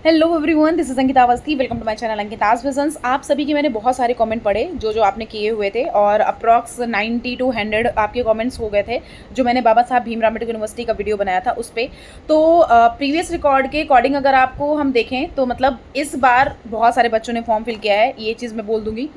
Hello everyone, this is Ankita Awasthi. Welcome to my channel Ankita's visions. आप सभी के मैंने बहुत सारे कमेंट पढ़े जो आपने किए हुए थे और अप्रॉक्स 90 to 100 आपके कमेंट्स हो गए थे जो मैंने बाबा साहब भीमराव अम्बेडकर यूनिवर्सिटी का वीडियो बनाया था उस पर। तो प्रीवियस रिकॉर्ड के अकॉर्डिंग अगर आपको हम देखें तो मतलब इस बार बहुत सारे बच्चों ने फॉर्म फिल किया है, ये चीज़ मैं बोल दूंगी।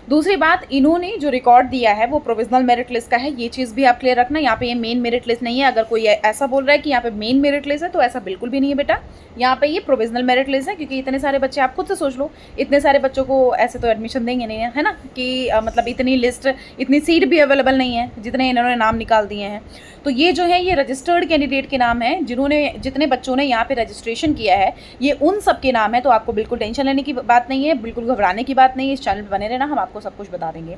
दूसरी बात, इन्होंने जो रिकॉर्ड दिया है वो प्रोविजनल मेरिट लिस्ट का है, ये चीज़ भी आप क्लियर रखना। यहाँ पे ये मेन मेरिट लिस्ट नहीं है। अगर कोई ऐसा बोल रहा है कि यहाँ पे मेन मेरिट लिस्ट है तो ऐसा बिल्कुल भी नहीं है बेटा। यहाँ पे ये प्रोविजनल मेरिट लिस्ट है, क्योंकि इतने सारे बच्चे, आप खुद से सोच लो, इतने सारे बच्चों को ऐसे तो एडमिशन देंगे नहीं है ना, कि मतलब इतनी लिस्ट, इतनी सीट भी अवेलेबल नहीं है जितने इन्होंने नाम निकाल दिए हैं। तो ये जो है ये रजिस्टर्ड कैंडिडेट के नाम है, जितने बच्चों ने यहाँ पे रजिस्ट्रेशन किया है ये उन सब के नाम है। तो आपको बिल्कुल टेंशन लेने की बात नहीं है, बिल्कुल घबराने की बात नहीं है। इस चैनल पर बने रहना, हम आपको सब कुछ बता देंगे।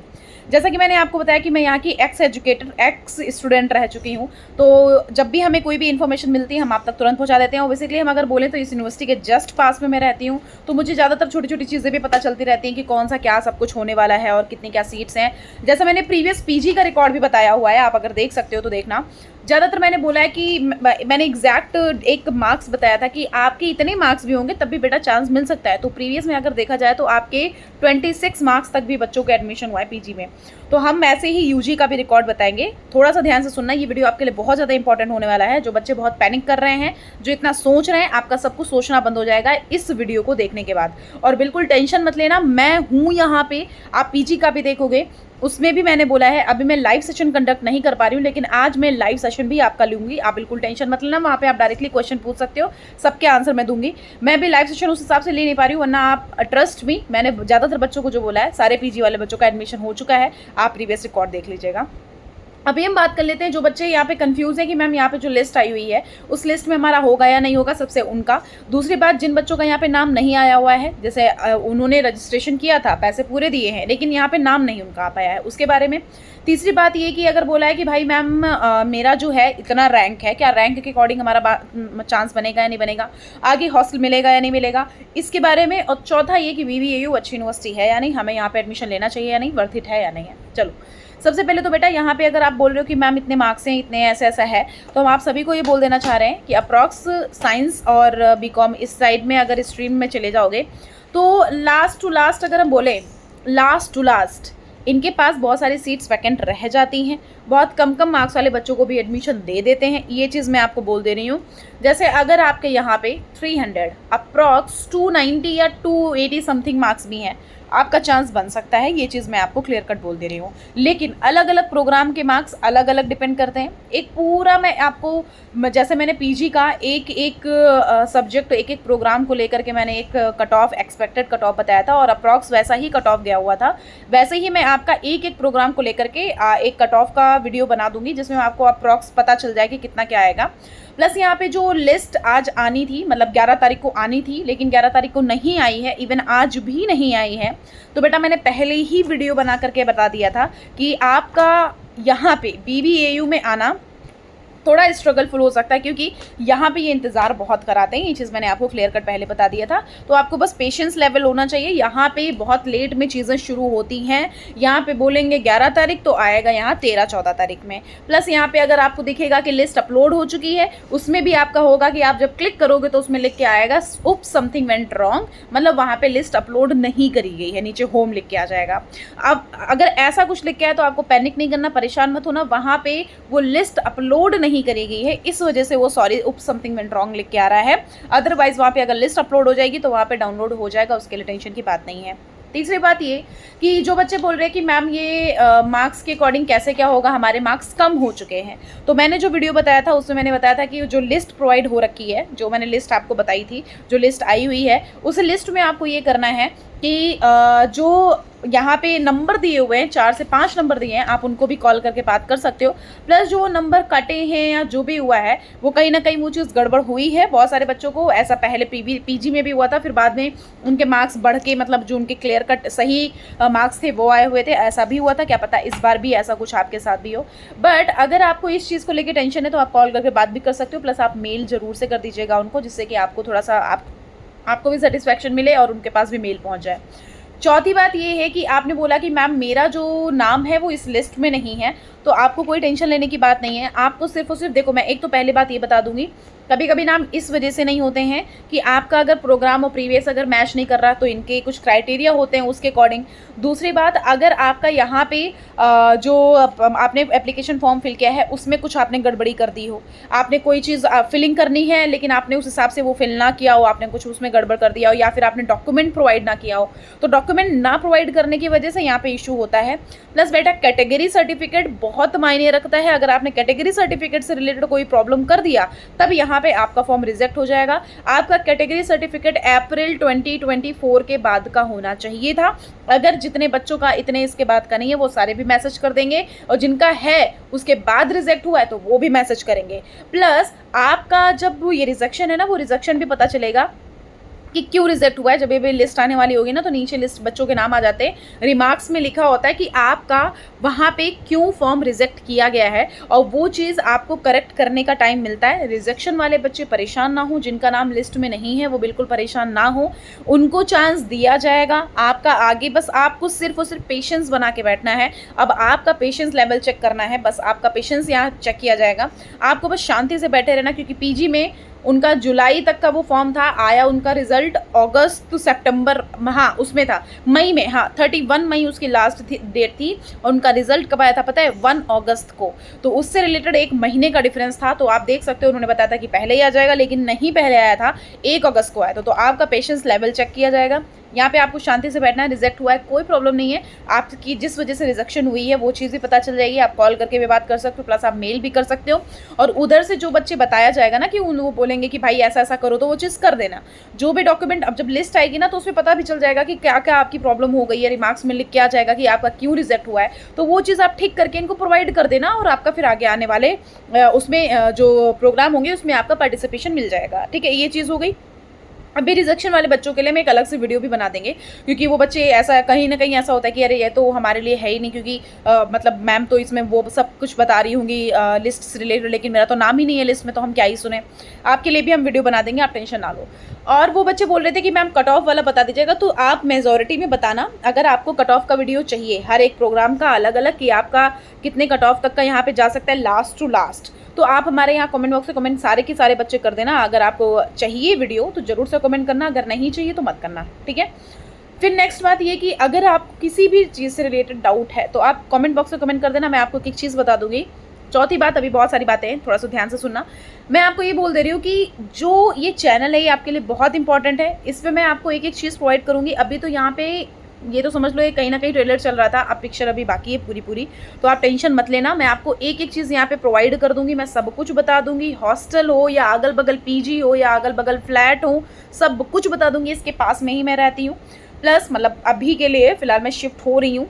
जैसा कि मैंने आपको बताया कि मैं यहाँ की एक्स स्टूडेंट रह चुकी हूँ, तो जब भी हमें कोई भी इन्फॉर्मेशन मिलती है हम आप तक तुरंत पहुँचा देते हैं। और बेसिकली हम अगर बोलें तो इस यूनिवर्सिटी के जस्ट पास में मैं रहती हूँ, तो मुझे ज़्यादातर छोटी छोटी चीज़ें भी पता चलती रहती हैं कि कौन सा क्या सब कुछ होने वाला है और कितनी क्या सीट्स हैं। जैसा मैंने प्रीवियस पीजी का रिकॉर्ड भी बताया हुआ है, आप अगर देख सकते हो तो देखना। ज़्यादातर मैंने बोला है कि मैंने एग्जैक्ट एक मार्क्स बताया था कि आपके इतने मार्क्स भी होंगे तब भी बेटा चांस मिल सकता है। तो प्रीवियस में अगर देखा जाए तो आपके 26 मार्क्स तक भी बच्चों का एडमिशन हुआ है पीजी में। तो हम ऐसे ही यूजी का भी रिकॉर्ड बताएंगे, थोड़ा सा ध्यान से सुनना। ये वीडियो आपके लिए बहुत ज़्यादा इंपॉर्टेंट होने वाला है। जो बच्चे बहुत पैनिक कर रहे हैं, जो इतना सोच रहे हैं, आपका सब कुछ सोचना बंद हो जाएगा इस वीडियो को देखने के बाद। और बिल्कुल टेंशन मत लेना, मैं हूँ यहाँ पे। आप पीजी का भी देखोगे, उसमें भी मैंने बोला है अभी मैं लाइव सेशन कंडक्ट नहीं कर पा रही हूँ, लेकिन आज मैं लाइव सेशन भी आपका लूँगी। आप बिल्कुल टेंशन मत लेना, वहाँ पे आप डायरेक्टली क्वेश्चन पूछ सकते हो, सबके आंसर मैं दूंगी। मैं भी लाइव सेशन उस हिसाब से ले नहीं पा रही हूँ, वरना आप ट्रस्ट मी, मैंने ज़्यादातर बच्चों को जो बोला है, सारे पीजी वाले बच्चों का एडमिशन हो चुका है। आप प्रीवियस रिकॉर्ड देख लीजिएगा। अभी हम बात कर लेते हैं जो बच्चे यहाँ पे कंफ्यूज है कि मैम यहाँ पे जो लिस्ट आई हुई है उस लिस्ट में हमारा होगा या नहीं होगा, सबसे उनका। दूसरी बात, जिन बच्चों का यहाँ पे नाम नहीं आया हुआ है, जैसे उन्होंने रजिस्ट्रेशन किया था, पैसे पूरे दिए हैं, लेकिन यहाँ पे नाम नहीं उनका आ पाया है, उसके बारे में। तीसरी बात ये कि अगर बोला है कि भाई मैम मेरा जो है इतना रैंक है, क्या रैंक के अकॉर्डिंग हमारा चांस बनेगा या नहीं बनेगा, आगे हॉस्टल मिलेगा या नहीं मिलेगा, इसके बारे में। और चौथा ये कि VVAU अच्छी यूनिवर्सिटी है या नहीं, हमें यहाँ पे एडमिशन लेना चाहिए या नहीं, वर्थ इट है या नहीं है। चलो, सबसे पहले तो बेटा यहाँ पे अगर आप बोल रहे हो कि मैम इतने मार्क्स हैं, इतने ऐसा है, तो हम आप सभी को ये बोल देना चाह रहे हैं कि अप्रॉक्स साइंस और BCom इस साइड में अगर स्ट्रीम में चले जाओगे तो लास्ट टू लास्ट, अगर हम बोले लास्ट टू लास्ट, इनके पास बहुत सारी सीट्स वैकेंट रह जाती हैं। बहुत कम मार्क्स वाले बच्चों को भी एडमिशन दे देते हैं, ये चीज़ मैं आपको बोल दे रही हूँ। जैसे अगर आपके यहाँ पे 300 अप्रॉक्स 290 या 280 समथिंग मार्क्स भी हैं, आपका चांस बन सकता है, ये चीज़ मैं आपको क्लियर कट बोल दे रही हूँ। लेकिन अलग अलग प्रोग्राम के मार्क्स अलग अलग डिपेंड करते हैं। एक पूरा मैं आपको, जैसे मैंने पीजी का एक सब्जेक्ट, एक प्रोग्राम को लेकर के मैंने एक cut off, expected cut off बताया था और अप्रॉक्स वैसा ही कट ऑफ गया हुआ था। वैसे ही मैं आपका एक प्रोग्राम को लेकर के एक कट ऑफ का वीडियो बना दूंगी, जिसमें आपको अप्रॉक्स पता चल जाए कि कितना क्या आएगा। प्लस यहाँ पे जो लिस्ट आज आनी थी, मतलब 11 तारीख को आनी थी, लेकिन 11 तारीख को नहीं आई है, इवन आज भी नहीं आई है। तो बेटा मैंने पहले ही वीडियो बना करके बता दिया था कि आपका यहाँ पे BBAU में आना थोड़ा स्ट्रगलफुल हो सकता है, क्योंकि यहाँ पे ये इंतज़ार बहुत कराते हैं। ये चीज़ मैंने आपको क्लियर कट पहले बता दिया था। तो आपको बस पेशेंस लेवल होना चाहिए। यहाँ पे बहुत लेट में चीज़ें शुरू होती हैं। यहाँ पे बोलेंगे 11 तारीख तो आएगा यहाँ 13-14 तारीख में। प्लस यहाँ पे अगर आपको दिखेगा कि लिस्ट अपलोड हो चुकी है, उसमें भी आपका होगा कि आप जब क्लिक करोगे तो उसमें लिख के आएगा उप समथिंग वेंट रॉन्ग, मतलब वहाँ पर लिस्ट अपलोड नहीं करी गई है, नीचे होम लिख के आ जाएगा। अब अगर ऐसा कुछ लिख के आए तो आपको पैनिक नहीं करना, परेशान मत होना। वहाँ पर वो लिस्ट अपलोड नहीं करी गई है, इस वजह से वो सॉरी उप समथिंग वेंट रॉन्ग लिख के आ रहा है। अदरवाइज वहाँ पे अगर लिस्ट अपलोड हो जाएगी तो वहाँ पे डाउनलोड हो जाएगा, उसके लिए टेंशन की बात नहीं है। तीसरी बात ये कि जो बच्चे बोल रहे हैं कि मैम ये मार्क्स के अकॉर्डिंग कैसे क्या होगा, हमारे मार्क्स कम हो चुके हैं, तो मैंने जो वीडियो बताया था उसमें मैंने बताया था कि जो लिस्ट प्रोवाइड हो रखी है, जो मैंने लिस्ट आपको बताई थी, जो लिस्ट आई हुई है, उस लिस्ट में आपको ये करना है कि जो यहाँ पे नंबर दिए हुए हैं, 4 से 5 नंबर दिए हैं, आप उनको भी कॉल करके बात कर सकते हो। प्लस जो नंबर कटे हैं या जो भी हुआ है वो कहीं ना कहीं वो चीज़ गड़बड़ हुई है। बहुत सारे बच्चों को ऐसा पहले पीजी में भी हुआ था, फिर बाद में उनके मार्क्स बढ़ के, मतलब जो उनके क्लियर कट सही मार्क्स थे वो आए हुए थे, ऐसा भी हुआ था। क्या पता इस बार भी ऐसा कुछ आपके साथ भी हो। बट अगर आपको इस चीज़ को लेकर टेंशन है तो आप कॉल करके बात भी कर सकते हो। प्लस आप मेल ज़रूर से कर दीजिएगा उनको, जिससे कि आपको थोड़ा सा आपको भी सेटिस्फैक्शन मिले और उनके पास भी मेल पहुँच जाए। चौथी बात ये है कि आपने बोला कि मैम मेरा जो नाम है वो इस लिस्ट में नहीं है, तो आपको कोई टेंशन लेने की बात नहीं है। आपको सिर्फ और सिर्फ देखो, मैं एक तो पहले बात ये बता दूंगी, कभी कभी नाम इस वजह से नहीं होते हैं कि आपका अगर प्रोग्राम और प्रीवियस अगर मैच नहीं कर रहा तो इनके कुछ क्राइटेरिया होते हैं उसके अकॉर्डिंग। दूसरी बात, अगर आपका यहाँ पे जो आपने एप्लीकेशन फॉर्म फिल किया है उसमें कुछ आपने गड़बड़ी कर दी हो, आपने कोई चीज़ फिलिंग करनी है लेकिन आपने उस हिसाब से वो फिल ना किया हो, आपने कुछ उसमें गड़बड़ कर दिया हो, या फिर आपने डॉक्यूमेंट प्रोवाइड ना किया हो, तो डॉक्यूमेंट ना प्रोवाइड करने की वजह से यहाँ पे इशू होता है। प्लस बेटा कैटेगरी सर्टिफिकेट बहुत मायने रखता है। अगर आपने कैटेगरी सर्टिफिकेट से रिलेटेड कोई प्रॉब्लम कर दिया तब यहाँ पे आपका फॉर्म रिजेक्ट हो जाएगा। आपका कैटेगरी सर्टिफिकेट अप्रैल 2024 के बाद का होना चाहिए था। अगर जितने बच्चों का इतने इसके बाद का नहीं है वो सारे भी मैसेज कर देंगे, और जिनका है उसके बाद रिजेक्ट हुआ है तो वो भी मैसेज करेंगे। प्लस आपका जब ये रिजेक्शन है ना, वो रिजेक्शन भी पता चलेगा कि क्यों रिजेक्ट हुआ है। जब ये लिस्ट आने वाली होगी ना तो नीचे लिस्ट बच्चों के नाम आ जाते हैं, रिमार्क्स में लिखा होता है कि आपका वहाँ पे क्यों फॉर्म रिजेक्ट किया गया है, और वो चीज़ आपको करेक्ट करने का टाइम मिलता है। रिजेक्शन वाले बच्चे परेशान ना हो, जिनका नाम लिस्ट में नहीं है वो बिल्कुल परेशान ना हो, उनको चांस दिया जाएगा। आपका आगे बस आपको सिर्फ और सिर्फ पेशेंस बना के बैठना है। अब आपका पेशेंस लेवल चेक करना है, बस आपका पेशेंस यहाँ चेक किया जाएगा। आपको बस शांति से बैठे रहना, क्योंकि पीजी में उनका जुलाई तक का वो फॉर्म था, आया उनका रिजल्ट अगस्त टू सितंबर, हाँ उसमें था मई में, हाँ 31 मई उसकी लास्ट डेट थी, और उनका रिजल्ट कब आया था पता है, 1 अगस्त को। तो उससे रिलेटेड 1 महीने का डिफरेंस था। तो आप देख सकते हो उन्होंने बताया था कि पहले ही आ जाएगा, लेकिन नहीं, पहले आया था 1 अगस्त को आया था। तो आपका पेशेंस लेवल चेक किया जाएगा। यहाँ पे आपको शांति से बैठना है। रिजेक्ट हुआ है कोई प्रॉब्लम नहीं है, आपकी जिस वजह से रिजेक्शन हुई है वो चीज़ भी पता चल जाएगी। आप कॉल करके भी बात कर सकते हो, प्लस आप मेल भी कर सकते हो। और उधर से जो बच्चे बताया जाएगा ना कि वो बोलेंगे कि भाई ऐसा ऐसा करो, तो वो चीज़ कर देना। जो भी डॉक्यूमेंट अब जब लिस्ट आएगी ना तो उसमें पता भी चल जाएगा कि क्या क्या आपकी प्रॉब्लम हो गई है। रिमार्क्स में लिख के आ जाएगा कि आपका क्यों रिजेक्ट हुआ है, तो वो चीज़ आप ठीक करके इनको प्रोवाइड कर देना, और आपका फिर आगे आने वाले उसमें जो प्रोग्राम होंगे उसमें आपका पार्टिसिपेशन मिल जाएगा। ठीक है, ये चीज़ हो गई। अभी रिजेक्शन वाले बच्चों के लिए मैं एक अलग से वीडियो भी बना देंगे, क्योंकि वो बच्चे ऐसा कहीं ना कहीं ऐसा होता है कि अरे ये तो हमारे लिए है ही नहीं, क्योंकि मतलब मैम तो इसमें वो सब कुछ बता रही होंगी लिस्ट से रिलेटेड, लेकिन मेरा तो नाम ही नहीं है लिस्ट में, तो हम क्या ही सुने। आपके लिए भी हम वीडियो बना देंगे, आप टेंशन ना लो। और वो बच्चे बोल रहे थे कि मैम कट ऑफ वाला बता दीजिएगा, तो आप मेजॉरिटी में बताना अगर आपको कट ऑफ का वीडियो चाहिए, हर एक प्रोग्राम का अलग अलग, कि आपका कितने कट ऑफ तक का यहाँ पे जा सकता है लास्ट टू लास्ट। तो आप हमारे यहाँ कमेंट बॉक्स में कमेंट सारे के सारे बच्चे कर देना। अगर आपको चाहिए वीडियो तो जरूर से कमेंट करना, अगर नहीं चाहिए तो मत करना, ठीक है। फिर नेक्स्ट बात ये कि अगर आपको किसी भी चीज़ से रिलेटेड डाउट है तो आप कमेंट बॉक्स में कमेंट कर देना, मैं आपको एक चीज़ बता दूंगी। चौथी बात, अभी बहुत सारी बातें हैं, थोड़ा सा ध्यान से सुनना। मैं आपको ये बोल दे रही हूँ कि जो ये चैनल है ये आपके लिए बहुत इंपॉर्टेंट है। इस पर मैं आपको एक एक चीज़ प्रोवाइड करूँगी। अभी तो यहाँ पे ये तो समझ लो ये कहीं ना कहीं ट्रेलर चल रहा था, अब पिक्चर अभी बाकी है पूरी, तो आप टेंशन मत लेना। मैं आपको एक एक चीज़ यहाँ पे प्रोवाइड कर दूंगी, मैं सब कुछ बता दूंगी। हॉस्टल हो या अगल बगल पीजी हो या अगल बगल फ्लैट हो, सब कुछ बता दूंगी। इसके पास में ही मैं रहती हूँ। प्लस मतलब अभी के लिए फ़िलहाल मैं शिफ्ट हो रही हूँ,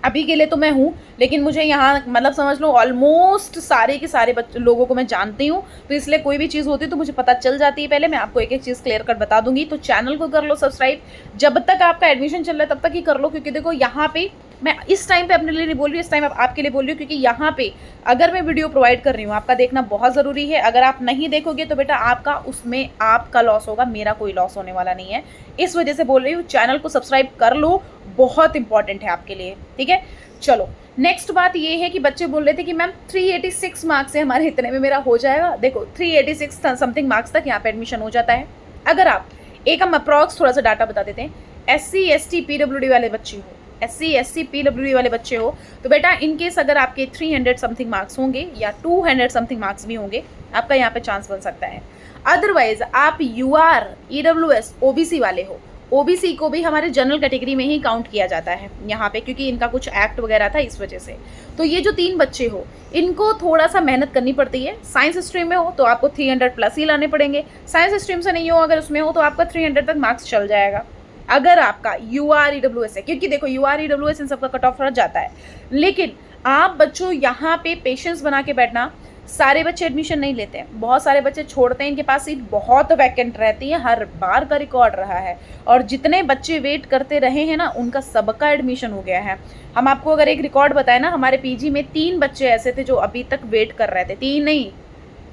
अभी के लिए तो मैं हूँ, लेकिन मुझे यहाँ मतलब समझ लो ऑलमोस्ट सारे के सारे लोगों को मैं जानती हूँ, तो इसलिए कोई भी चीज़ होती है तो मुझे पता चल जाती है पहले। मैं आपको एक एक चीज़ क्लियर कर बता दूंगी। तो चैनल को कर लो सब्सक्राइब, जब तक आपका एडमिशन चल रहा है तब तक ही कर लो, क्योंकि देखो यहाँ पे मैं इस टाइम पे अपने लिए नहीं बोल रही हूँ, इस टाइम आपके लिए बोल रही हूँ, क्योंकि यहाँ पे अगर मैं वीडियो प्रोवाइड कर रही हूँ आपका देखना बहुत ज़रूरी है। अगर आप नहीं देखोगे तो बेटा आपका उसमें आपका लॉस होगा, मेरा कोई लॉस होने वाला नहीं है। इस वजह से बोल रही हूँ चैनल को सब्सक्राइब कर लो, बहुत इंपॉर्टेंट है आपके लिए, ठीक है। चलो नेक्स्ट बात ये है कि बच्चे बोल रहे थे कि मैम 386 मार्क्स से हमारे इतने में मेरा हो जाएगा। देखो 386 समथिंग मार्क्स तक यहाँ पे एडमिशन हो जाता है। अगर आप एक हम अप्रॉक्स थोड़ा सा डाटा बता देते हैं, SC ST PWD वाले बच्चे हो, SC SC PWD वाले बच्चे हो, तो बेटा इनकेस अगर आपके 300 समथिंग मार्क्स होंगे या 200 समथिंग मार्क्स भी होंगे, आपका यहाँ पे चांस बन सकता है। अदरवाइज आप UR EWS OBC वाले हो, OBC को भी हमारे जनरल कैटेगरी में ही काउंट किया जाता है यहाँ पे, क्योंकि इनका कुछ एक्ट वगैरह था इस वजह से। तो ये जो 3 बच्चे हो इनको थोड़ा सा मेहनत करनी पड़ती है। साइंस स्ट्रीम में हो तो आपको 300 प्लस ही लाने पड़ेंगे, साइंस स्ट्रीम से नहीं हो अगर उसमें हो तो आपका 300 तक मार्क्स चल जाएगा। अगर आपका UR EWS है, क्योंकि देखो UR EWS इन सबका कट ऑफ रह जाता है, लेकिन आप बच्चों यहाँ पे पेशेंस बना के बैठना। सारे बच्चे एडमिशन नहीं लेते हैं, बहुत सारे बच्चे छोड़ते हैं, इनके पास सीट बहुत वैकेंट रहती है, हर बार का रिकॉर्ड रहा है। और जितने बच्चे वेट करते रहे हैं ना उनका सबका एडमिशन हो गया है। हम आपको अगर एक रिकॉर्ड बताएं ना, हमारे पीजी में 3 बच्चे ऐसे थे जो अभी तक वेट कर रहे थे, 3 नहीं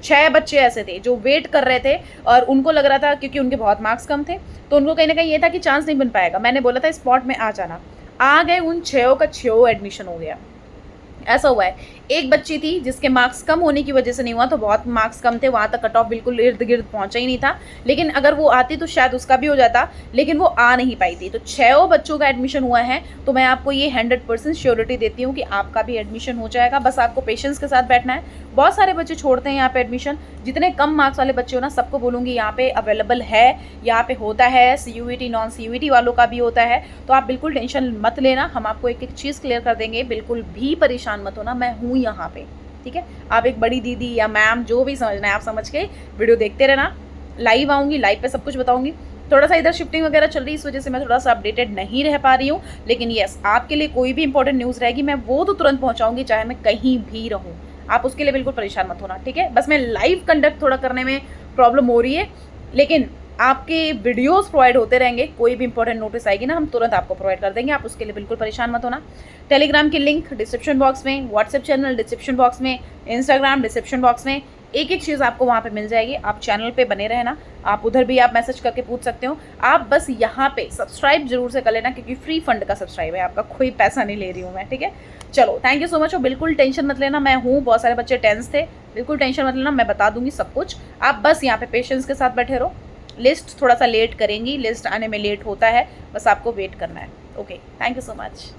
6 बच्चे ऐसे थे जो वेट कर रहे थे, और उनको लग रहा था क्योंकि उनके बहुत मार्क्स कम थे तो उनको कहीं ना कहीं ये था कि चांस नहीं बन पाएगा। मैंने बोला था स्पॉट में आ जाना, आ गए, उन 6 का 6 एडमिशन हो गया। ऐसा हुआ है। एक बच्ची थी जिसके मार्क्स कम होने की वजह से नहीं हुआ, तो बहुत मार्क्स कम थे, वहाँ तक कट ऑफ बिल्कुल इर्द गिर्द पहुँचा ही नहीं था, लेकिन अगर वो आती तो शायद उसका भी हो जाता, लेकिन वो आ नहीं पाई थी। तो 6 बच्चों का एडमिशन हुआ है, तो मैं आपको ये 100% श्योरिटी देती हूँ कि आपका भी एडमिशन हो जाएगा। बस आपको पेशेंस के साथ बैठना है। बहुत सारे बच्चे छोड़ते हैं यहाँ पे एडमिशन, जितने कम मार्क्स वाले बच्चे हो ना, सबको बोलूँगी यहाँ पे अवेलेबल है, यहाँ पे होता है, CUET नॉन CUET वालों का भी होता है। तो आप बिल्कुल टेंशन मत लेना, हम आपको एक एक चीज़ क्लियर कर देंगे, बिल्कुल भी परेशान मत होना, मैं हूँ यहाँ पे, ठीक है। आप एक बड़ी दीदी या मैम जो भी समझना है आप समझ के वीडियो देखते रहना। लाइव आऊँगी, लाइव पे सब कुछ बताऊँगी। थोड़ा सा इधर शिफ्टिंग वगैरह चल रही है, इस वजह से मैं थोड़ा सा अपडेटेड नहीं रह पा रही हूँ, लेकिन यस, आपके लिए कोई भी इंपॉर्टेंट न्यूज़ रहेगी मैं वो तो तुरंत पहुँचाऊँगी, चाहे मैं कहीं भी रहूँ। आप उसके लिए बिल्कुल परेशान मत होना, ठीक है। बस मैं लाइव कंडक्ट थोड़ा करने में प्रॉब्लम हो रही है, लेकिन आपके वीडियोस प्रोवाइड होते रहेंगे। कोई भी इंपॉर्टेंट नोटिस आएगी ना, हम तुरंत आपको प्रोवाइड कर देंगे, आप उसके लिए बिल्कुल परेशान मत होना। टेलीग्राम की लिंक डिस्क्रिप्शन बॉक्स में, व्हाट्सएप चैनल डिस्क्रिप्शन बॉक्स में, इंस्टाग्राम डिस्क्रिप्शन बॉक्स में, एक एक चीज़ आपको वहाँ पे मिल जाएगी। आप चैनल पे बने रहना, आप उधर भी आप मैसेज करके पूछ सकते हो। आप बस यहाँ पे सब्सक्राइब जरूर से कर लेना, क्योंकि फ्री फंड का सब्सक्राइब है, आपका कोई पैसा नहीं ले रही हूँ मैं, ठीक है। चलो, थैंक यू सो मच। और बिल्कुल टेंशन मत लेना, मैं हूँ। बहुत सारे बच्चे टेंस थे, बिल्कुल टेंशन मत लेना, मैं बता दूंगी सब कुछ। आप बस यहाँ पे पेशेंस के साथ बैठे रहो। लिस्ट थोड़ा सा लेट करेंगी, लिस्ट आने में लेट होता है, बस आपको वेट करना है। Okay, thank you so much.